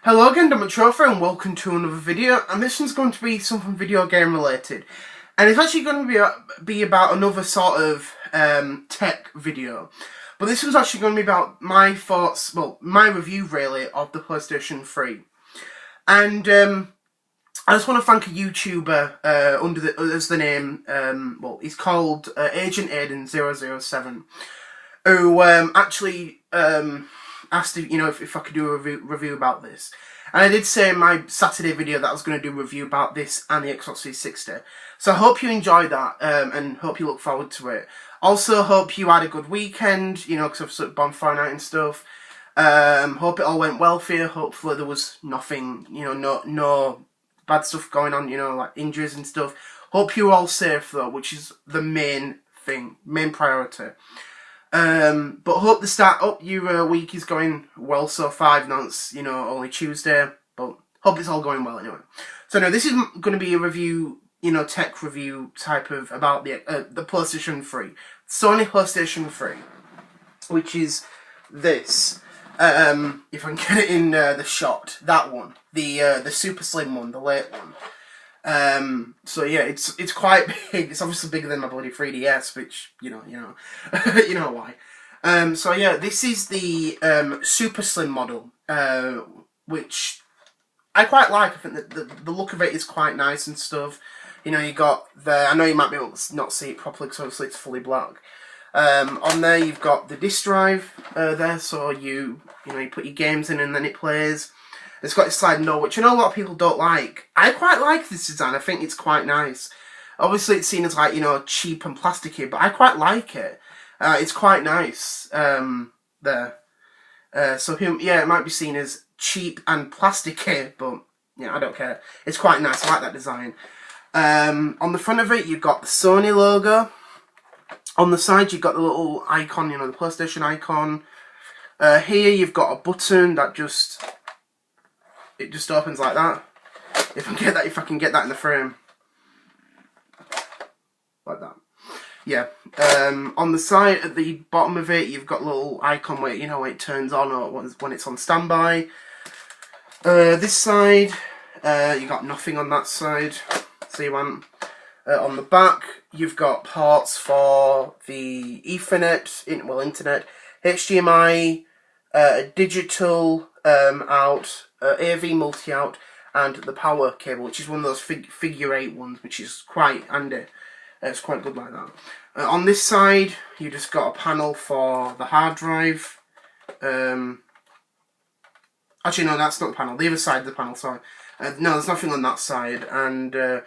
Hello again, Trophy, and welcome to another video. And this one's going to be something video game related, and it's actually going to be about another sort of tech video. But this one's actually going to be about my thoughts, well, my review really of the PlayStation 3. And I just want to thank a YouTuber as the name, well, he's called Agent Aiden 007, who actually asked if I could do a review about this. And I did say in my Saturday video that I was going to do a review about this and the Xbox 360. So I hope you enjoyed that, and hope you look forward to it. Also hope you had a good weekend, because I've sort of bonfire night and stuff. Hope it all went well for you. Hopefully there was nothing, no bad stuff going on, like injuries and stuff. Hope you're all safe though, which is the main thing, main priority. But hope the start up your week is going well so far. I know it's, only Tuesday, but hope it's all going well anyway. So now this is going to be a review, tech review type of about the PlayStation 3, Sony PlayStation 3, which is this. If I can get it in the shot, that one, the super slim one, the late one. So yeah, it's quite big. It's obviously bigger than my bloody 3DS, which you know you know why. So yeah, this is the super slim model, which I quite like. I think that the look of it is quite nice and stuff. You got the, I know you might be able to not see it properly because obviously it's fully black. On there you've got the disc drive there, so you put your games in and then it plays. It's got a sliding door, which I know a lot of people don't like. I quite like this design. I think it's quite nice. Obviously, it's seen as like, cheap and plasticky, but I quite like it. It's quite nice there. So yeah, it might be seen as cheap and plasticky, but I don't care. It's quite nice. I like that design. On the front of it, you've got the Sony logo. On the side, you've got the little icon, the PlayStation icon. Here, you've got a button that it just opens like that. If I can get that in the frame, like that. Yeah. On the side, at the bottom of it, you've got a little icon where where it turns on or when it's on standby. This side, you got nothing on that side. See one. On the back, you've got ports for the Ethernet, internet, HDMI, digital out, AV multi-out, and the power cable, which is one of those figure 8 ones, which is quite handy. It's quite good like that. On this side, you just got a panel for the hard drive. Actually, no, that's not the panel. The other side of the panel, sorry. No, there's nothing on that side. And at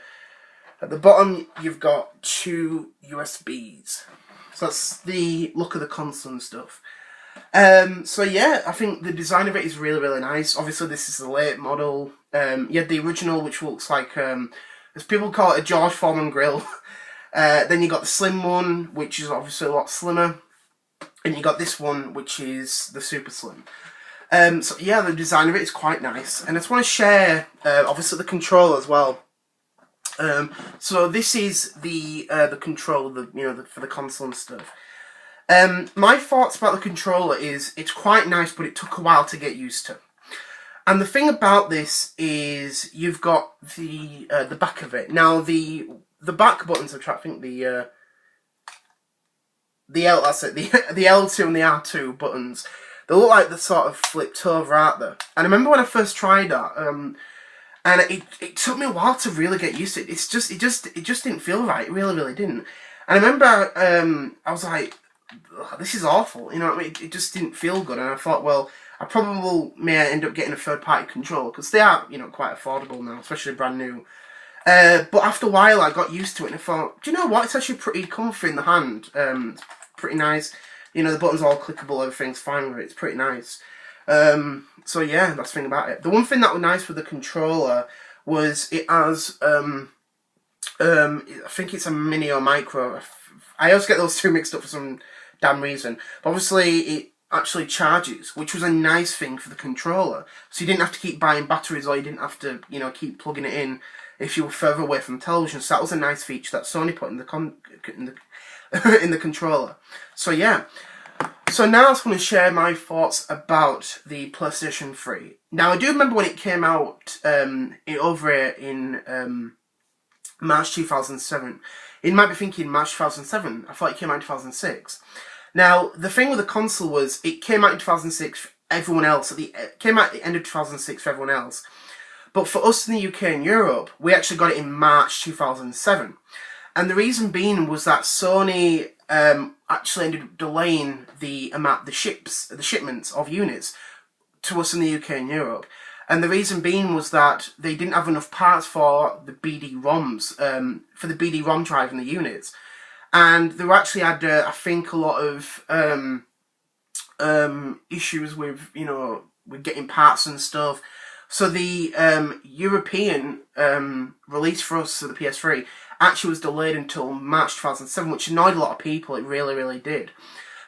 the bottom, you've got 2 USBs. So that's the look of the console and stuff. So yeah, I think the design of it is really, really nice. Obviously, this is the late model. You had the original, which looks like, as people call it, a George Foreman grill. Then you got the slim one, which is obviously a lot slimmer. And you got this one, which is the super slim. So yeah, the design of it is quite nice. And I just want to share, obviously, the controller as well. So this is the controller, for the console and stuff. My thoughts about the controller is it's quite nice, but it took a while to get used to. And the thing about this is you've got the back of it. Now the back buttons, I think the L2 and the R2 buttons, they look like they're sort of flipped over, aren't they? And I remember when I first tried that, and it took me a while to really get used to it. It just didn't feel right. It really, really didn't. And I remember I was like, this is awful, it just didn't feel good, and I thought, well, I probably may end up getting a third-party controller, because they are, quite affordable now, especially brand new. But after a while, I got used to it, and I thought, do you know what, it's actually pretty comfy in the hand, it's pretty nice, the button's all clickable, everything's fine with it, it's pretty nice. So yeah, that's the thing about it. The one thing that was nice with the controller was it has, I think it's a mini or micro. I always get those two mixed up for some damn reason. But obviously, it actually charges, which was a nice thing for the controller. So you didn't have to keep buying batteries, or you didn't have to, keep plugging it in if you were further away from the television. So that was a nice feature that Sony put in the in the controller. So yeah. So now I just want to share my thoughts about the PlayStation 3. Now I do remember when it came out over in March 2007. You might be thinking March 2007. I thought it came out in 2006. Now the thing with the console was it came out in 2006 for everyone else. It came out at the end of 2006 for everyone else. But for us in the UK and Europe, we actually got it in March 2007. And the reason being was that Sony actually ended up delaying the shipments of units to us in the UK and Europe. And the reason being was that they didn't have enough parts for the BD-ROMs, for the BD-ROM drive in the units. And they actually had, I think, a lot of issues with, with getting parts and stuff. So the European release for us of the PS3 actually was delayed until March 2007, which annoyed a lot of people. It really, really did.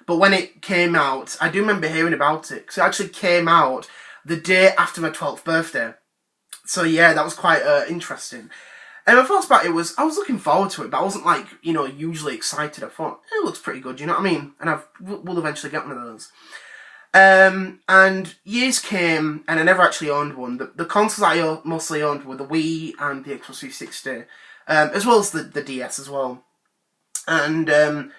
But when it came out, I do remember hearing about it, because it actually came out the day after my 12th birthday. So yeah, that was quite interesting. And my thoughts about it was, I was looking forward to it, but I wasn't like, usually excited. I thought, it looks pretty good, you know what I mean? And we'll eventually get one of those. And years came, and I never actually owned one. The consoles I mostly owned were the Wii and the Xbox 360, as well as the DS as well. And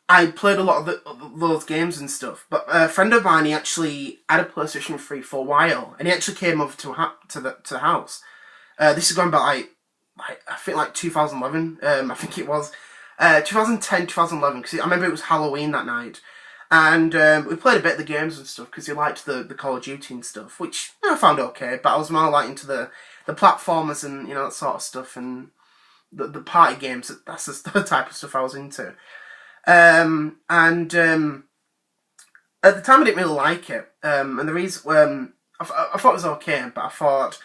I played a lot of those games and stuff. But a friend of mine, he actually had a PlayStation 3 for a while, and he actually came over to the house. This is going back I think like 2011. I think it was 2010, 2011, because I remember it was Halloween that night. And we played a bit of the games and stuff because he liked the Call of Duty and stuff, which I found okay. But I was more like into the platformers and that sort of stuff, and the party games. That's the type of stuff I was into. And at the time I didn't really like it. And the reason I thought it was okay, but I thought,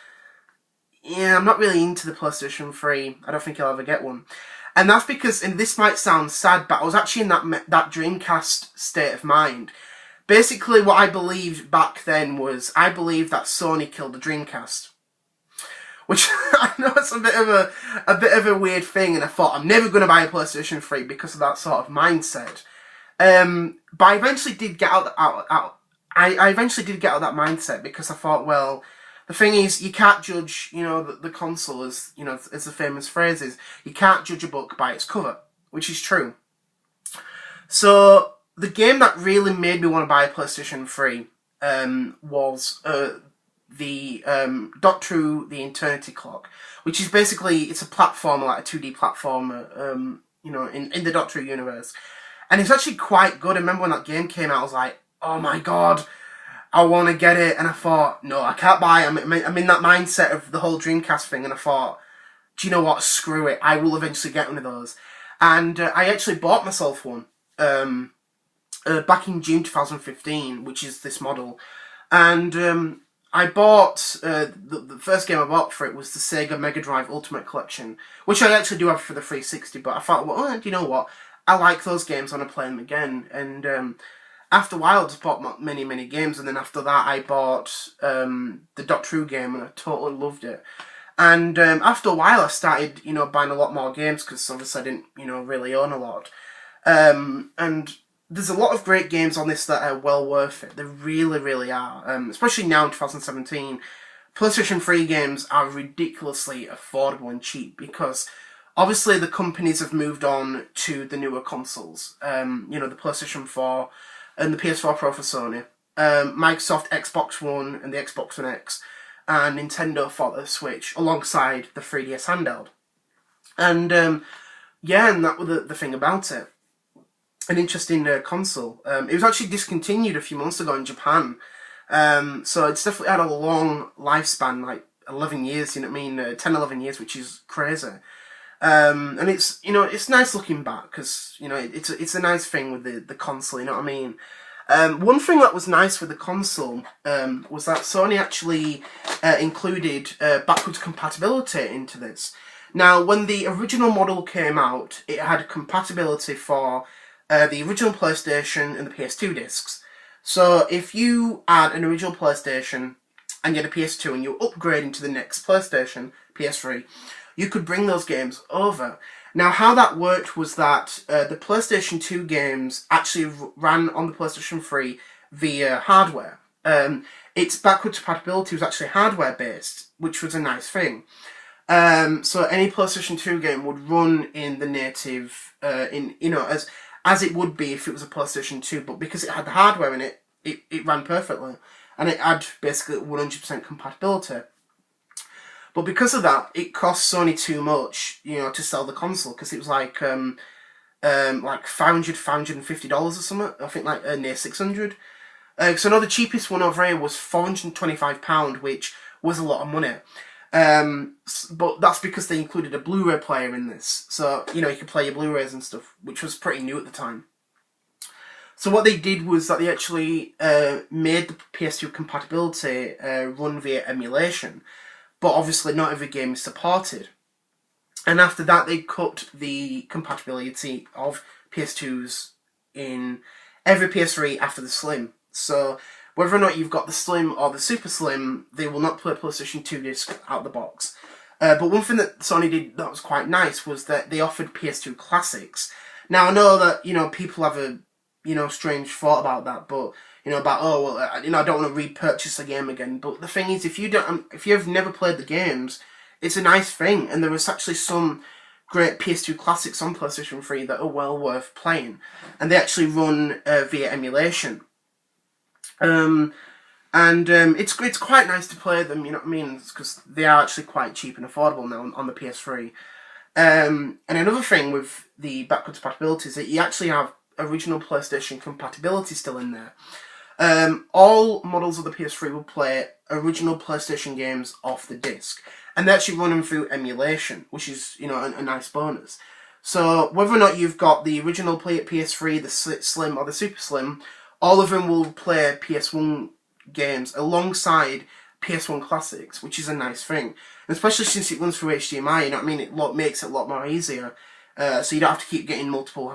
yeah, I'm not really into the PlayStation 3. I don't think I'll ever get one. And that's because, and this might sound sad, but I was actually in that Dreamcast state of mind. Basically, what I believed back then was, I believed that Sony killed the Dreamcast. Which, I know it's a bit of a weird thing, and I thought, I'm never going to buy a PlayStation 3 because of that sort of mindset. But I eventually did get out I eventually did get out of that mindset, because I thought, well, the thing is, you can't judge, the console, as as the famous phrase is, you can't judge a book by its cover, which is true. So the game that really made me want to buy a PlayStation 3 was the Doctor the Eternity Clock, which is basically, it's a platformer, like a 2D platformer, in the Doctor universe, and it's actually quite good. I remember when that game came out, I was like, oh my god, I want to get it. And I thought, no, I can't buy it. I'm in that mindset of the whole Dreamcast thing, and I thought, do you know what, screw it, I will eventually get one of those. And I actually bought myself one back in June 2015, which is this model. And I bought, the first game I bought for it was the Sega Mega Drive Ultimate Collection, which I actually do have for the 360, but I thought, well, do you know what, I like those games, I want to play them again. And after a while, I just bought many, many games, and then after that, I bought the Doctor Who game, and I totally loved it. And after a while, I started, buying a lot more games, because obviously I didn't, really own a lot. And there's a lot of great games on this that are well worth it. They really, really are. Especially now in 2017, PlayStation 3 games are ridiculously affordable and cheap, because obviously the companies have moved on to the newer consoles. The PlayStation 4 and the PS4 Pro for Sony, Microsoft Xbox One and the Xbox One X, and Nintendo for the Switch, alongside the 3DS handheld. And yeah, and that was the thing about it. An interesting console. It was actually discontinued a few months ago in Japan, so it's definitely had a long lifespan, like 11 years, 10, 11 years, which is crazy. And it's, it's nice looking back, because, it's a nice thing with the console, you know what I mean? One thing that was nice with the console was that Sony actually included backwards compatibility into this. Now, when the original model came out, it had compatibility for the original PlayStation and the PS2 discs. So if you had an original PlayStation and you had a PS2 and you upgrade into the next PlayStation, PS3, you could bring those games over. Now, how that worked was that the PlayStation 2 games actually ran on the PlayStation 3 via hardware. Its backwards compatibility was actually hardware-based, which was a nice thing. So any PlayStation 2 game would run in the native, as it would be if it was a PlayStation 2, but because it had the hardware in it, it ran perfectly. And it had basically 100% compatibility. But because of that, it cost Sony too much, to sell the console, because it was like $500, $550 or something. I think near $600. So I know the cheapest one over here was £425, which was a lot of money. But that's because they included a Blu-ray player in this. So, you could play your Blu-rays and stuff, which was pretty new at the time. So what they did was that they actually made the PS2 compatibility run via emulation. But obviously not every game is supported. And after that, they cut the compatibility of PS2s in every PS3 after the Slim. So whether or not you've got the Slim or the Super Slim, they will not play PlayStation 2 disc out of the box. But one thing that Sony did that was quite nice was that they offered PS2 classics. Now I know that people have a strange thought about that, but I don't want to repurchase the game again. But the thing is, if you've never played the games, it's a nice thing, and there was actually some great PS2 classics on PlayStation 3 that are well worth playing, and they actually run via emulation. It's quite nice to play them, you know what I mean? Because they are actually quite cheap and affordable now on the PS3. And another thing with the backwards compatibility is that you actually have original PlayStation compatibility still in there. All models of the PS3 will play original PlayStation games off the disc, and they actually run them through emulation, which is a nice bonus. So whether or not you've got the original PS3, the Slim or the Super Slim, all of them will play PS1 games alongside PS1 classics, which is a nice thing. And especially since it runs through HDMI, you know what I mean? It makes it a lot more easier. So you don't have to keep getting multiple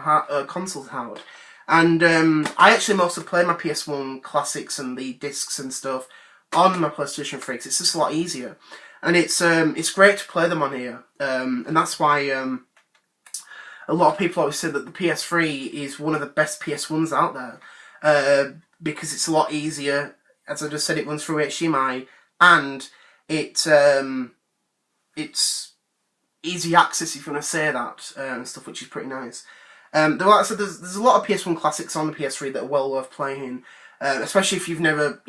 consoles out. And I actually mostly play my PS1 classics and the discs and stuff on my PlayStation 3 because it's just a lot easier. And it's great to play them on here. And that's why a lot of people always say that the PS3 is one of the best PS1s out there. Because it's a lot easier. As I just said, it runs through HDMI, and it's easy access, if you want to say that, and stuff, which is pretty nice. Like I said, there's a lot of PS1 classics on the PS3 that are well worth playing, especially if you've never,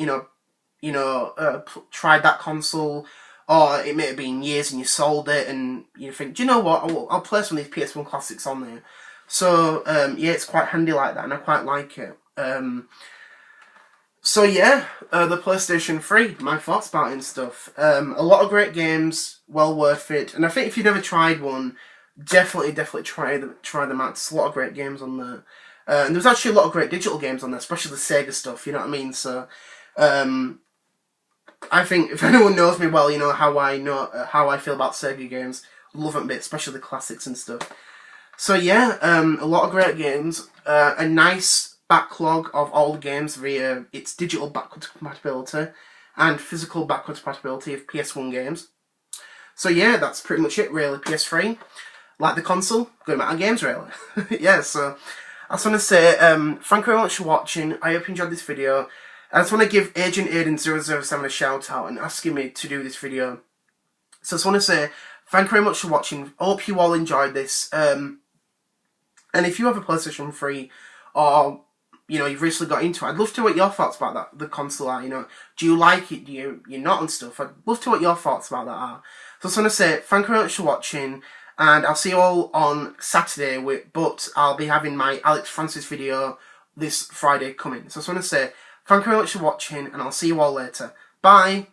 tried that console, or it may have been years and you sold it, and you think, do you know what, I'll play some of these PS1 classics on there. So, yeah, it's quite handy like that, and I quite like it. So yeah, the PlayStation 3, my thoughts about it and stuff. A lot of great games, well worth it. And I think if you've never tried one, definitely try them out. There's a lot of great games on there. And there's actually a lot of great digital games on there, especially the Sega stuff, you know what I mean? So, I think if anyone knows me well, how I feel about Sega games. Love them a bit, especially the classics and stuff. So yeah, a lot of great games. A nice backlog of all the games via its digital backwards compatibility and physical backwards compatibility of PS1 games. So yeah, that's pretty much it really. PS3, like the console, good amount of games really. Yeah, so I just want to say thank you very much for watching. I hope you enjoyed this video. I just want to give Agent Aiden 007 a shout out and asking me to do this video. So I just want to say thank you very much for watching. I hope you all enjoyed this. And if you have a PlayStation 3 or you've recently got into it, I'd love to know what your thoughts about the console are. Do you like it? Do you're not and stuff? I'd love to know what your thoughts about that are. So I just want to say thank you very much for watching, and I'll see you all on Saturday. But I'll be having my Alex Francis video this Friday coming. So I just want to say thank you very much for watching, and I'll see you all later. Bye.